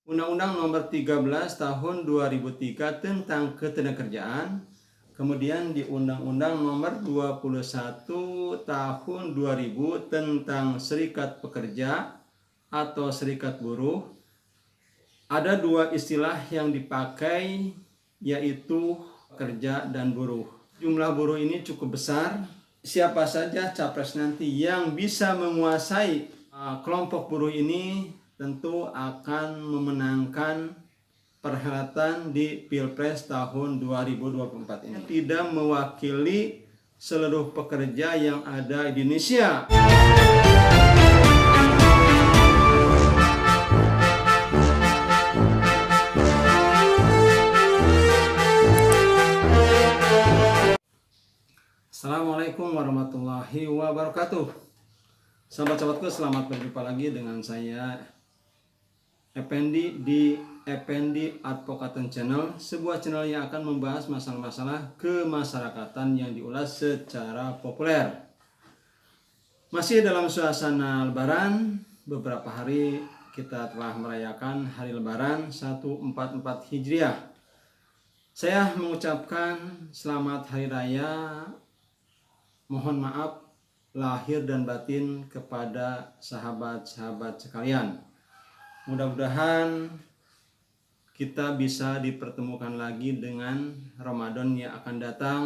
Undang-Undang Nomor 13 Tahun 2003 tentang Ketenagakerjaan, kemudian di Undang-Undang Nomor 21 Tahun 2000 tentang Serikat Pekerja atau Serikat Buruh. Ada dua istilah yang dipakai, yaitu pekerja dan buruh. Jumlah buruh ini cukup besar. Siapa saja capres nanti yang bisa menguasai kelompok buruh ini tentu akan memenangkan perhelatan di Pilpres tahun 2024 ini. Tidak mewakili seluruh pekerja yang ada di Indonesia. Assalamualaikum warahmatullahi wabarakatuh. Sahabat-sahabatku, selamat berjumpa lagi dengan saya Effendi di Effendi Advocaten Channel, sebuah channel yang akan membahas masalah-masalah kemasyarakatan yang diulas secara populer. Masih dalam suasana Lebaran, beberapa hari kita telah merayakan hari Lebaran 1444 Hijriah. Saya mengucapkan selamat hari raya, mohon maaf lahir dan batin kepada sahabat-sahabat sekalian. Mudah-mudahan kita bisa dipertemukan lagi dengan Ramadan yang akan datang.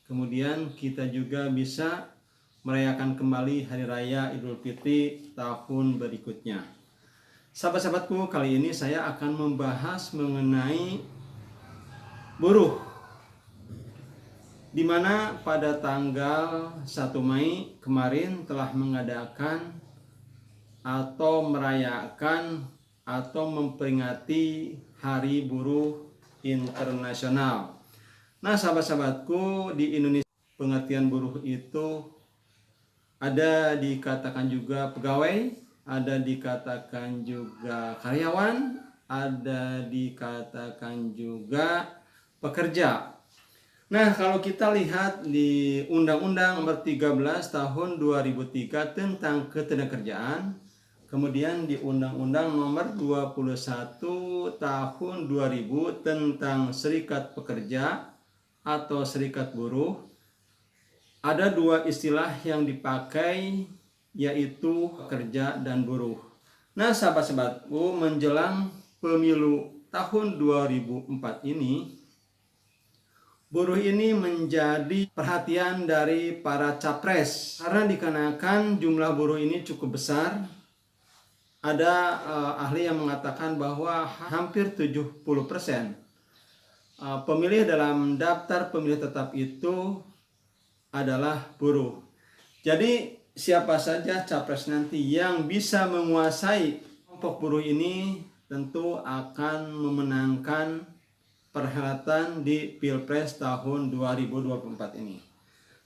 Kemudian kita juga bisa merayakan kembali hari raya Idul Fitri tahun berikutnya. Sahabat-sahabatku, kali ini saya akan membahas mengenai buruh, di mana pada tanggal 1 Mei kemarin telah mengadakan atau merayakan atau memperingati Hari Buruh Internasional. Nah, sahabat-sahabatku, di Indonesia pengertian buruh itu ada dikatakan juga pegawai, ada dikatakan juga karyawan, ada dikatakan juga pekerja. Nah, kalau kita lihat di Undang-Undang Nomor 13 Tahun 2003 tentang Ketenagakerjaan, kemudian di Undang-Undang Nomor 21 Tahun 2000 tentang Serikat Pekerja atau Serikat Buruh, ada dua istilah yang dipakai, yaitu pekerja dan buruh. Nah, sahabat-sahabatku, menjelang pemilu tahun 2004 ini, buruh ini menjadi perhatian dari para capres karena dikarenakan jumlah buruh ini cukup besar. Ada ahli yang mengatakan bahwa hampir 70% pemilih dalam daftar pemilih tetap itu adalah buruh. Jadi siapa saja capres nanti yang bisa menguasai kelompok buruh ini tentu akan memenangkan perhelatan di Pilpres tahun 2024 ini.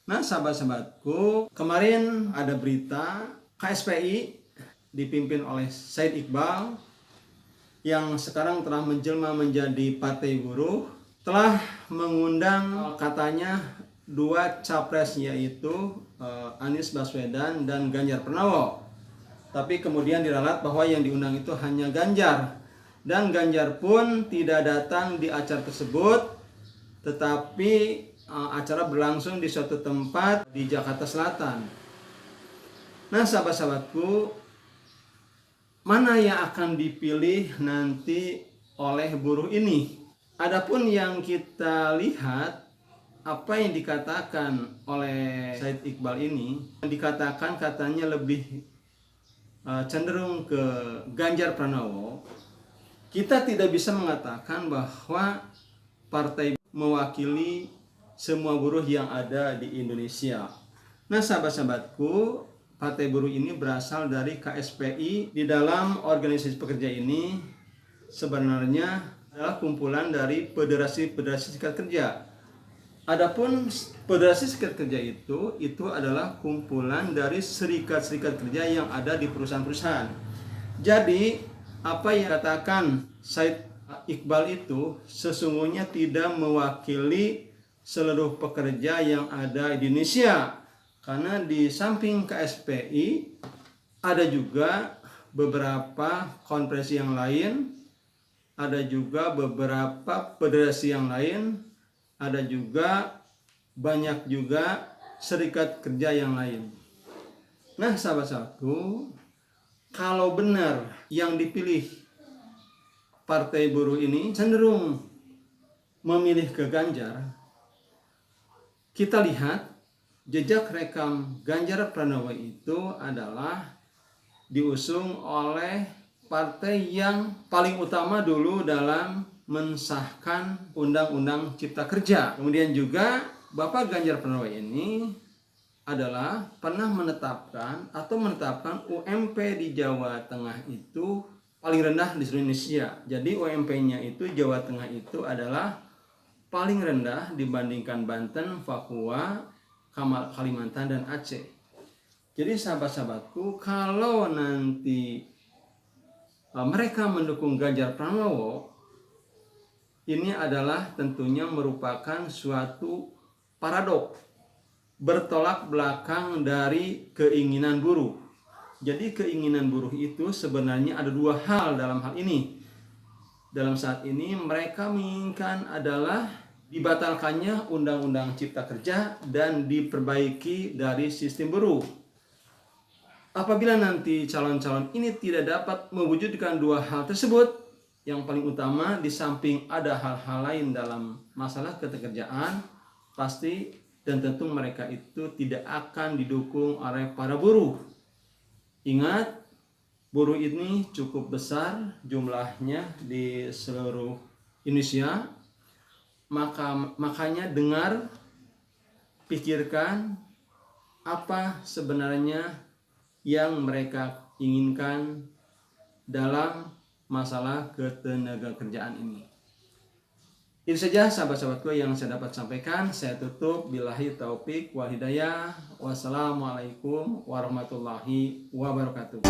Nah, sahabat-sahabatku, kemarin ada berita KSPI dipimpin oleh Said Iqbal yang sekarang telah menjelma menjadi Partai Buruh, telah mengundang katanya dua capres, yaitu Anies Baswedan dan Ganjar Pranowo. Tapi kemudian diralat bahwa yang diundang itu hanya Ganjar. Dan Ganjar pun tidak datang di acara tersebut, tetapi acara berlangsung di suatu tempat di Jakarta Selatan. Nah, sahabat-sahabatku, mana yang akan dipilih nanti oleh buruh ini? Adapun yang kita lihat, apa yang dikatakan oleh Said Iqbal ini, dikatakan katanya lebih cenderung ke Ganjar Pranowo. Kita tidak bisa mengatakan bahwa partai mewakili semua buruh yang ada di Indonesia. Nah, sahabat-sahabatku, partai buruh ini berasal dari KSPI. Di dalam organisasi pekerja ini sebenarnya adalah kumpulan dari Federasi-Federasi Serikat Kerja. Adapun Federasi Serikat Kerja itu adalah kumpulan dari serikat-serikat kerja yang ada di perusahaan-perusahaan. Jadi apa yang dikatakan Said Iqbal itu sesungguhnya tidak mewakili seluruh pekerja yang ada di Indonesia. Karena di samping KSPI ada juga beberapa konferensi yang lain ada juga beberapa federasi yang lain, ada juga banyak juga serikat kerja yang lain. Nah, sahabat-sahabatku, kalau benar yang dipilih Partai Buruh ini cenderung memilih ke Ganjar, kita lihat jejak rekam Ganjar Pranowo itu adalah diusung oleh partai yang paling utama dulu dalam mensahkan Undang-Undang Cipta Kerja. Kemudian juga Bapak Ganjar Pranowo ini adalah pernah menetapkan UMP di Jawa Tengah itu paling rendah di seluruh Indonesia. Jadi UMP-nya itu Jawa Tengah itu adalah paling rendah dibandingkan Banten, Papua, Kalimantan, dan Aceh. Jadi sahabat-sahabatku, kalau nanti mereka mendukung Ganjar Pranowo, ini adalah tentunya merupakan suatu paradok, bertolak belakang dari keinginan buruh. Jadi keinginan buruh itu sebenarnya ada dua hal dalam hal ini. Dalam saat ini mereka menginginkan adalah dibatalkannya Undang-Undang Cipta Kerja dan diperbaiki dari sistem buruh. Apabila nanti calon-calon ini tidak dapat mewujudkan dua hal tersebut, yang paling utama di samping ada hal-hal lain dalam masalah ketekerjaan, pasti dan tentu mereka itu tidak akan didukung oleh para buruh. Ingat, buruh ini cukup besar jumlahnya di seluruh Indonesia. Makanya dengar, pikirkan apa sebenarnya yang mereka inginkan dalam masalah ketenagakerjaan ini. Itu saja sahabat-sahabatku yang saya dapat sampaikan. Saya tutup billahi taufik wal hidayah. Wassalamualaikum warahmatullahi wabarakatuh.